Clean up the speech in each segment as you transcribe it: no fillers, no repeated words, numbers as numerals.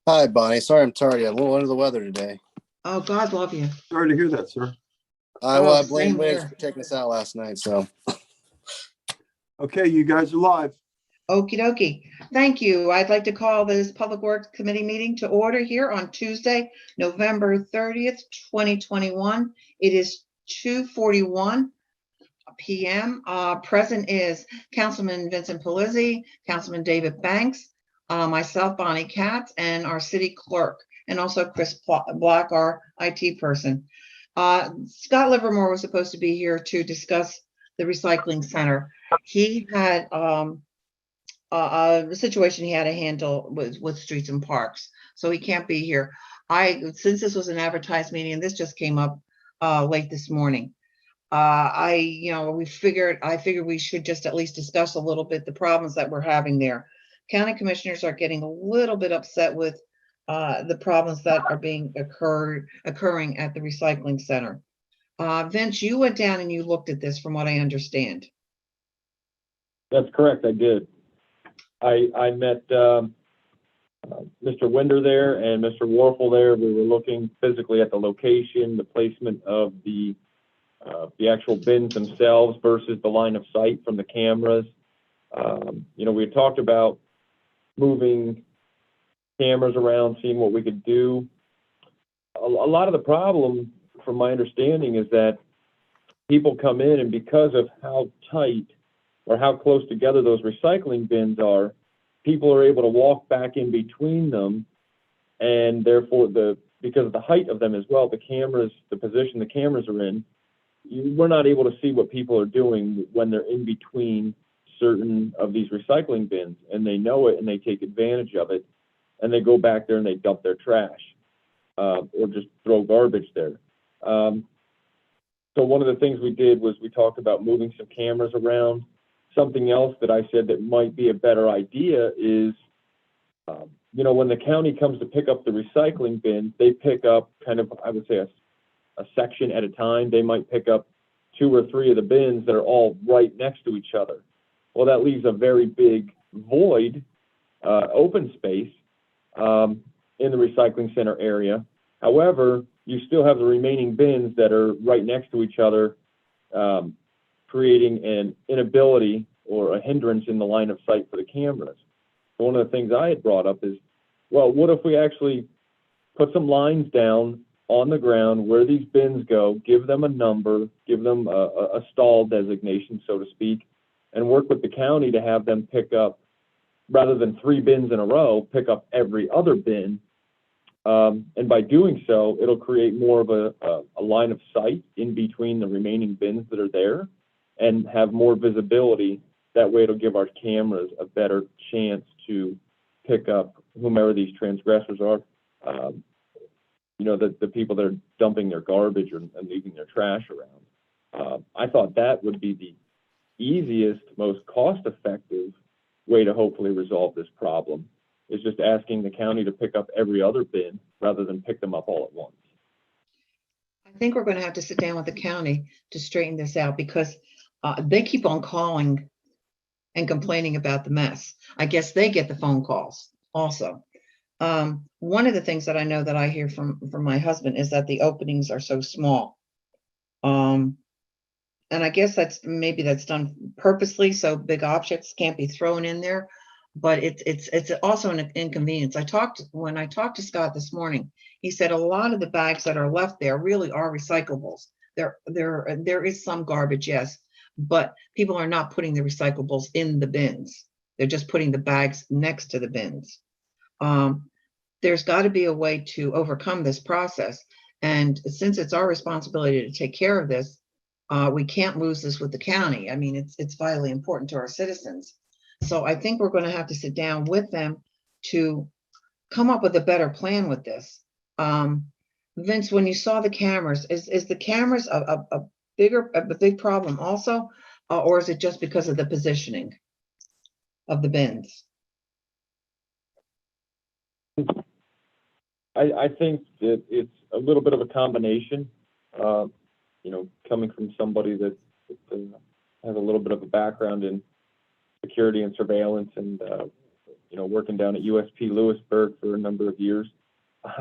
Hi, Bonnie. Sorry I'm tardy. I'm a little under the weather today. Oh, God love you. Sorry to hear that, sir. Well, Oh, I blame same Wiz here. for taking us out last night. So, Okay, you guys are live. Okie dokie. Thank you. I'd like to call this Public Works Committee meeting to order here on Tuesday, November 30th, 2021. It is 2:41 p.m. Present is Councilman Vincent Pelizzi, Councilman David Banks, myself, Bonnie Katz, and our city clerk, and also Chris Black, our IT person. Scott Livermore was supposed to be here to discuss the recycling center. He had the situation he had to handle with streets and parks, so he can't be here. Since this was an advertised meeting, and this just came up late this morning. I figured we should just at least discuss a little bit the problems that we're having there. County commissioners are getting a little bit upset with the problems that are occurring at the recycling center. Vince, you went down and you looked at this from what I understand. That's correct, I did. I met Mr. Winder there and Mr. Warfel there. We were looking physically at the location, the placement of the actual bins themselves versus the line of sight from the cameras. We had talked about moving cameras around, seeing what we could do. A lot of the problem, from my understanding, is that people come in, and because of how tight or how close together those recycling bins are, people are able to walk back in between them, and therefore, because of the height of them as well, the position the cameras are in, we're not able to see what people are doing when they're in between certain of these recycling bins, and they know it and they take advantage of it, and they go back there and they dump their trash or just throw garbage there. So one of the things we did was we talked about moving some cameras around. Something else that I said that might be a better idea is, when the county comes to pick up the recycling bins, they pick up kind of, I would say, a section at a time. They might pick up 2 or 3 of the bins that are all right next to each other. Well, that leaves a very big void, open space in the recycling center area. However, you still have the remaining bins that are right next to each other, creating an inability or a hindrance in the line of sight for the cameras. So one of the things I had brought up is, well, what if we actually put some lines down on the ground where these bins go, give them a number, give them a stall designation, so to speak, and work with the county to have them pick up, rather than 3 bins in a row, pick up every other bin. And by doing so, it'll create more of a line of sight in between the remaining bins that are there and have more visibility. That way it'll give our cameras a better chance to pick up whomever these transgressors are. The people that are dumping their garbage and leaving their trash around. I thought that would be the easiest, most cost-effective way to hopefully resolve this problem, is just asking the county to pick up every other bin rather than pick them up all at once. I think we're going to have to sit down with the county to straighten this out, because they keep on calling and complaining about the mess. I guess they get the phone calls also. One of the things that I know that I hear from my husband is that the openings are so small. And I guess that's done purposely, so big objects can't be thrown in there. But it's also an inconvenience. When I talked to Scott this morning, he said a lot of the bags that are left there really are recyclables. There is some garbage, yes, but people are not putting the recyclables in the bins. They're just putting the bags next to the bins. There's got to be a way to overcome this process. And since it's our responsibility to take care of this, we can't lose this with the county. I mean, it's vitally important to our citizens. So I think we're going to have to sit down with them to come up with a better plan with this. Vince, when you saw the cameras, is the cameras a big problem also, or is it just because of the positioning of the bins? I think that it's a little bit of a combination, coming from somebody that has a little bit of a background in security and surveillance and, working down at USP Lewisburg for a number of years,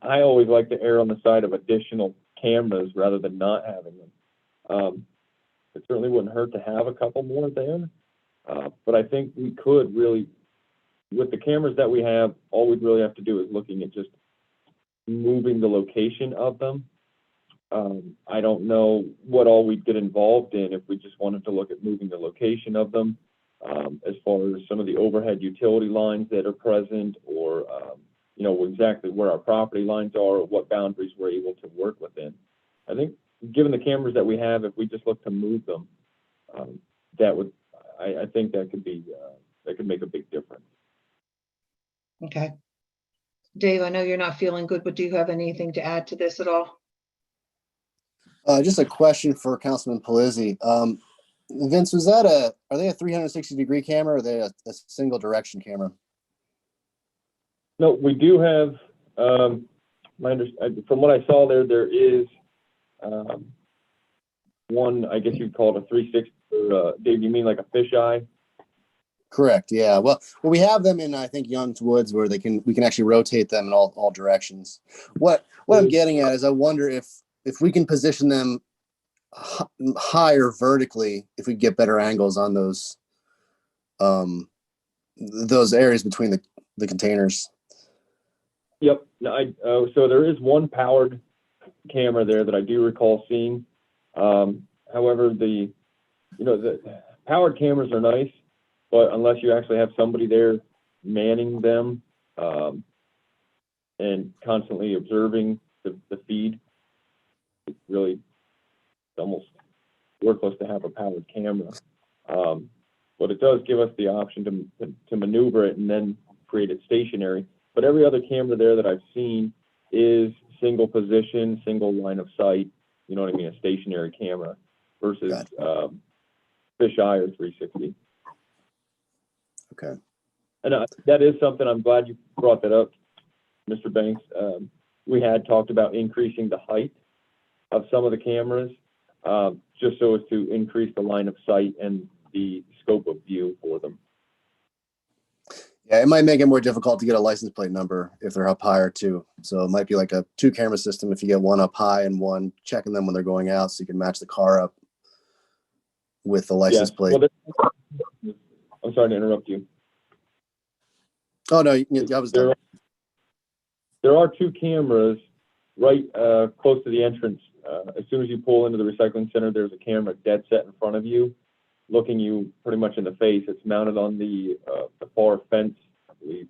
I always like to err on the side of additional cameras rather than not having them. It certainly wouldn't hurt to have a couple more there, but I think we could really, with the cameras that we have, all we'd really have to do is looking at just moving the location of them. I don't know what all we'd get involved in if we just wanted to look at moving the location of them, as far as some of the overhead utility lines that are present, or exactly where our property lines are, or what boundaries we're able to work within. I think given the cameras that we have, if we just look to move them, I think that could make a big difference. Okay. Dave, I know you're not feeling good, but do you have anything to add to this at all? Just a question for Councilman Palizzi. Vince, are they a 360-degree camera, or are they a single direction camera? No, we do have, from what I saw there is one, I guess you'd call it a 360, or, Dave, you mean like a fisheye? Correct. Yeah. Well, we have them in, I think, Young's Woods, where we can actually rotate them in all directions. What I'm getting at is, I wonder if we can position them higher vertically, if we get better angles on those areas between the containers. Yep. No, so there is one powered camera there that I do recall seeing. However, the powered cameras are nice, but unless you actually have somebody there manning them and constantly observing the feed, it's really almost worthless to have a powered camera. But it does give us the option to maneuver it and then create it stationary. But every other camera there that I've seen is single position, single line of sight, you know what I mean, a stationary camera versus fisheye or 360. Okay. And that is something, I'm glad you brought that up, Mr. Banks. We had talked about increasing the height of some of the cameras, just so as to increase the line of sight and the scope of view for them. Yeah, it might make it more difficult to get a license plate number if they're up higher too. So it might be like a 2-camera system if you get one up high and one checking them when they're going out, so you can match the car up with the license plate. Well, I'm sorry to interrupt you. Oh no, I was done. There are 2 cameras right close to the entrance. As soon as you pull into the recycling center, there's a camera dead set in front of you, looking you pretty much in the face. It's mounted on the far fence, I believe.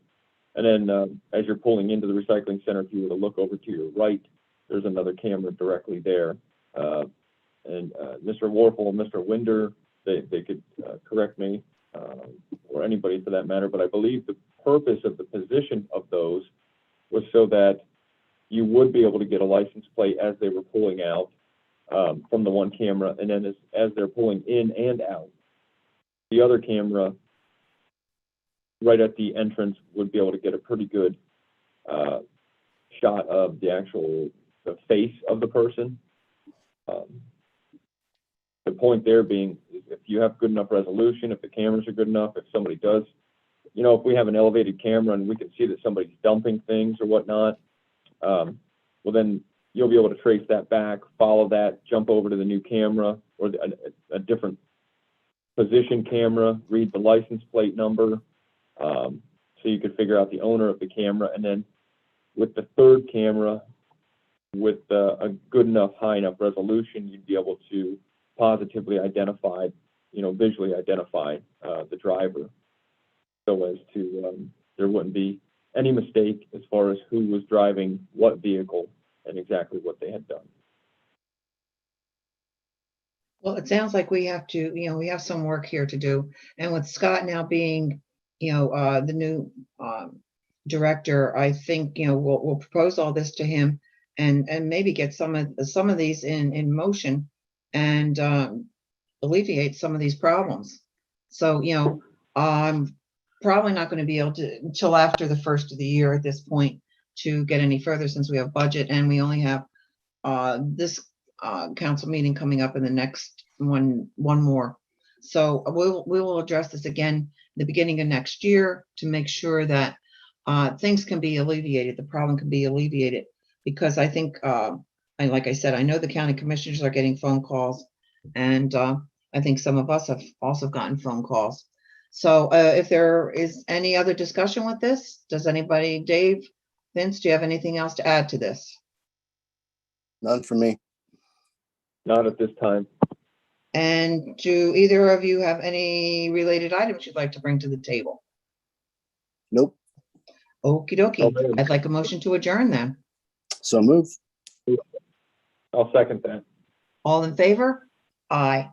And then as you're pulling into the recycling center, if you were to look over to your right, there's another camera directly there. And Mr. Warfel and Mr. Winder, they could correct me, or anybody for that matter, but I believe the purpose of the position of those was so that you would be able to get a license plate as they were pulling out from the one camera, and then as they're pulling in and out, the other camera right at the entrance would be able to get a pretty good shot of the face of the person. The point there being, if you have good enough resolution, if the cameras are good enough, if somebody does, if we have an elevated camera and we can see that somebody's dumping things or whatnot, well then you'll be able to trace that back, follow that, jump over to the new camera or a different position camera, read the license plate number, so you could figure out the owner of the camera. And then with the third camera, with a good enough, high enough resolution, you'd be able to positively identify, visually identify the driver, so as to there wouldn't be any mistake as far as who was driving what vehicle and exactly what they had done. Well, it sounds like we have to, we have some work here to do. And with Scott now being, the new director, I think, we'll propose all this to him and maybe get some of these in motion and alleviate some of these problems. So, I'm probably not going to be able to until after the first of the year at this point to get any further, since we have budget and we only have this council meeting coming up in the next one more. So we will address this again the beginning of next year to make sure that things can be alleviated, the problem can be alleviated. Because I think, and like I said, I know the county commissioners are getting phone calls, and I think some of us have also gotten phone calls. So if there is any other discussion with this, does anybody, Dave, Vince, do you have anything else to add to this? None for me. Not at this time. And do either of you have any related items you'd like to bring to the table? Nope. Okie Oh, dokie. man. I'd like a motion to adjourn then. So move. I'll second that. All in favor? Aye.